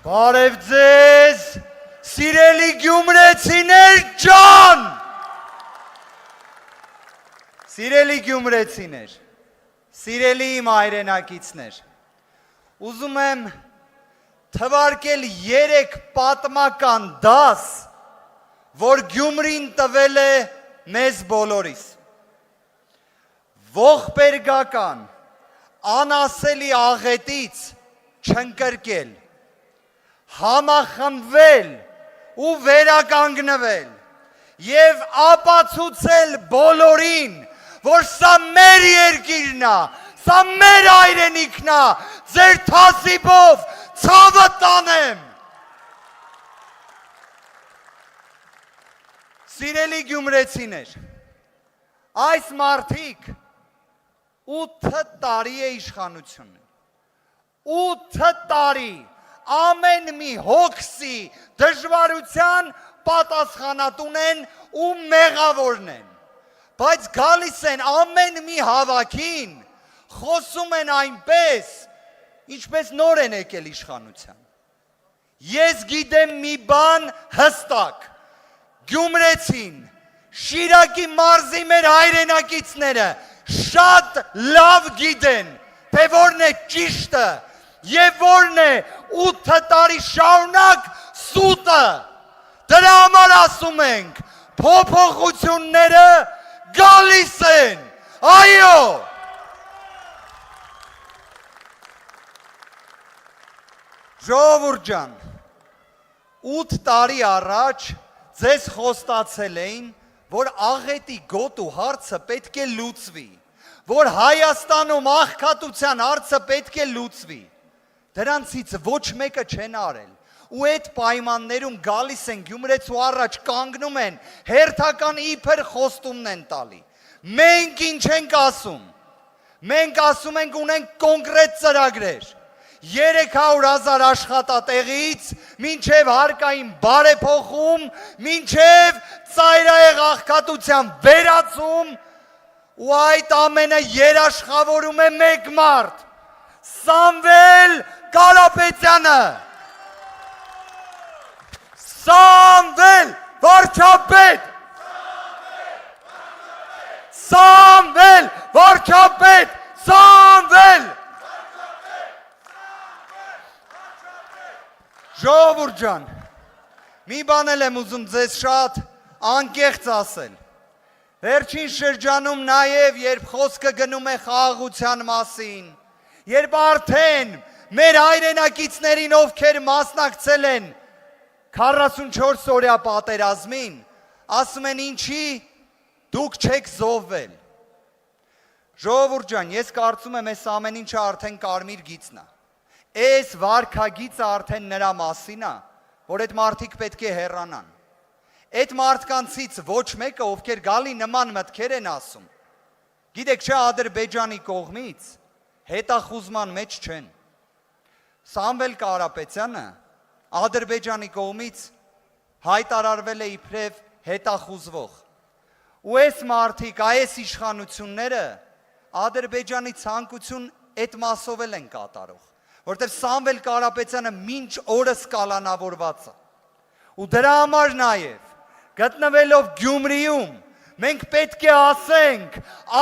Բարև ձեզ, սիրելի գյումրեցիներ ջան, սիրելի գյումրեցիներ, սիրելի իմ հայրենակիցներ, ուզում եմ թվարկել 3 պատմական դաս, որ Գյումրին տվել է մեզ բոլորիս, ողբերգական, անասելի աղետից չընկրկել, համախմբվել ու վերականգնվել և ապացուցել բոլորին, որ սա մեր երկիրն է, սա մեր հայրենիքն է, ձեր թասիբով ցավը տանեմ։ Սիրելի գյումրեցիներ, այս մարդիկ 8 տարի է իշխանություն, 8 տարի ամեն մի հոգսի դժվարության պատասխանատուն են ու մեղավորն են, բայց գալիս են ամեն մի հավաքին, խոսում են այնպես, ինչպես նոր են եկել իշխանության։ Ես գիտեմ մի բան հստակ, Գյումրեցին, Շիրակի մարզի մեր հայրենակիցները շատ լավ գիտեն, թե որն է ճիշտը և որն է 8 տարի շարունակ սուտը, դրա համար ասում ենք, փոփոխությունները գալիս են, այո։ Ժողովուրդ ջան, 8 տարի առաջ ձեզ խոստացել էին, որ աղետի գոտու հարցը պետք է լուծվի, որ Հայաստանում աղքատության հարցը պետք է լուծվի, դրանցից ոչ մեկը չեն արել, ու այդ պայմաններում գալիս են Գյումրեցու առաջ կանգնում են, հերթական իբր խոստումն են տալի, մենք ինչ ենք ասում, մենք ասում ենք ունենք կոնկրետ ծրագրեր, 300,000 աշխատատեղից, մինչև հարկային բարեփոխում, մինչև ծայրահեղ աղքատության վերացում, ու այդ ամենը երաշխավորում է մեկ մարդ, Սամվել Կարապետյանը, Սամվել վարչապետ, Սամվել վարչապետ, Սամվել։ Ժողովուրդ ջան, մի բան էլ եմ ուզում ձեզ շատ անկեղծ ասել, վերջին շրջանում նաև երբ խոսքը գնում է խաղաղության մասին, երբ արդեն մեր հայրենակիցներին, ովքեր մասնակցել են 44 օրյա պատերազմին, ասում են ինչի դուք չեք զոհվել։ Ժողովուրդ ջան, ես կարծում եմ այս ամեն ինչը արդեն կարմիր գիծն է, այս վարքագիծը արդեն նրա մասին է, որ այդ մարդիկ պետք է հեռանան, այդ մարդկանցից ոչ մեկը, ովքեր գալի նման մտքեր են ասում, գիտեք չէ Ադրբեջանի կողմից, հետախուզման մեջ չեն, Սամվել Կարապետյանը Ադրբեջանի կողմից հայտարարվել է իբրև հետախուզվող, ու այս մարդիկ, այս իշխանությունները Ադրբեջանի ցանկություն այդ մասով էլ են կատարող, որտեղ Սամվել Կարապետյանը մինչ օրս կալանավորված է, ու դրա համար նաև գտնվելով Գյումրիում, մենք պետք է ասենք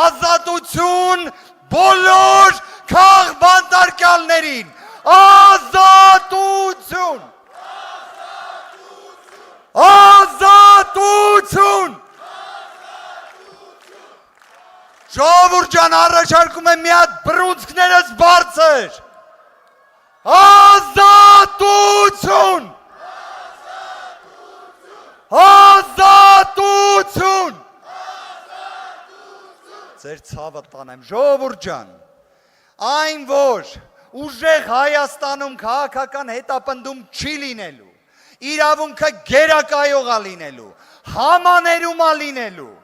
ազատություն բոլոր քաղբանտարկյալներին, ազատություն, ազատություն։ Ժողովուրդ ջան, առաջարկում եմ մի հատ բռունցքներս բարձր, ազատություն, ազատություն, ձեր ցավը տանեմ, ժողովուրդ ջան, այն որ ուժեղ Հայաստանում քաղաքական հետապնդում չի լինելու, իրավունքը գերակայող է լինելու, համաներում է լինելու,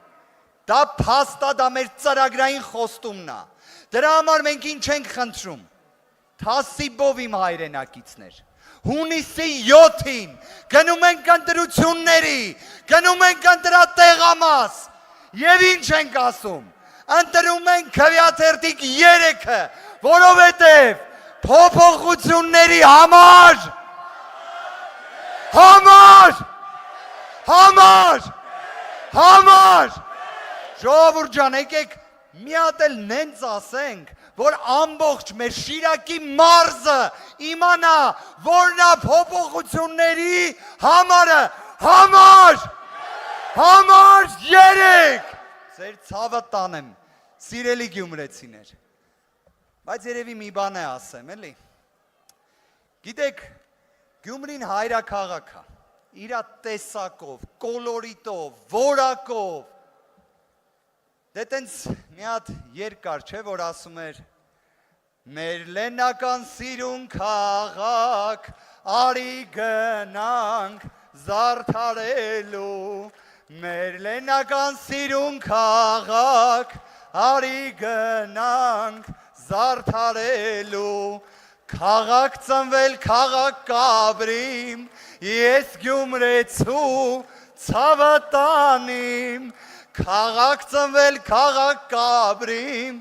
դա փաստ է, դա մեր ծրագրային խոստումն է, դրա համար մենք ինչ ենք խնդրում, թասիբով իմ հայրենակիցներ, հունիսի 7-ին գնում ենք ընտրությունների, գնում ենք ընտրատեղամաս և ինչ ենք ասում, ընտրում ենք քվեաթերթիկ 3-ը, որովհետև փոփոխությունների համար ժողովուրդ ջան, եկեք մի հատ էլ նենց ասենք, որ ամբողջ մեր Շիրակի մարզը իմանա, որ նա փոփոխությունների համարը համար 3 ձեր ցավը տանեմ, սիրելի գյումրեցիներ, բայց երևի մի բան է ասեմ, էլի, գիտեք, Գյումրին հայրաքաղաք է, իր տեսակով, կոլորիտով, որակով, դե տենց մի հատ երկար չէ, որ ասում էր մեր լենական սիրուն քաղաք, արի գնանք զարդարելու, մեր լենական սիրուն քաղաք, արի գնանք զարդարելու, քաղաք ծնվել քաղաք կաբրիմ, ես գյումրեցու ցավը տանիմ, քաղաք ծնվել քաղաք կաբրիմ,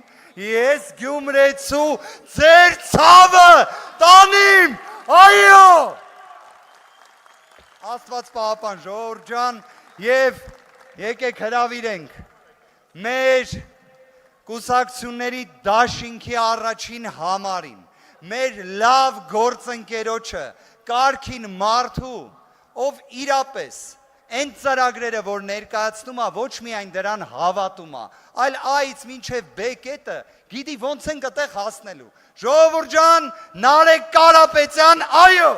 ես գյումրեցու ձեր ցավը տանիմ, այո, Աստված պահապան ժողովուրդ ջան, եւ եկեք հրավիրենք մեր կուսակցությունների դաշինքի առաջին համարին, մեր լավ գործընկերոջը, Կարգին մարդու, ով իրապես այն ծրագրերը, որ ներկայացնում է, ոչ միայն դրան հավատում է, այլ այից մինչև B կետը գիտի ոնց են կտեղ հասնելու։ Ժողովուրդ ջան, Նարեկ Կարապետյան, այո։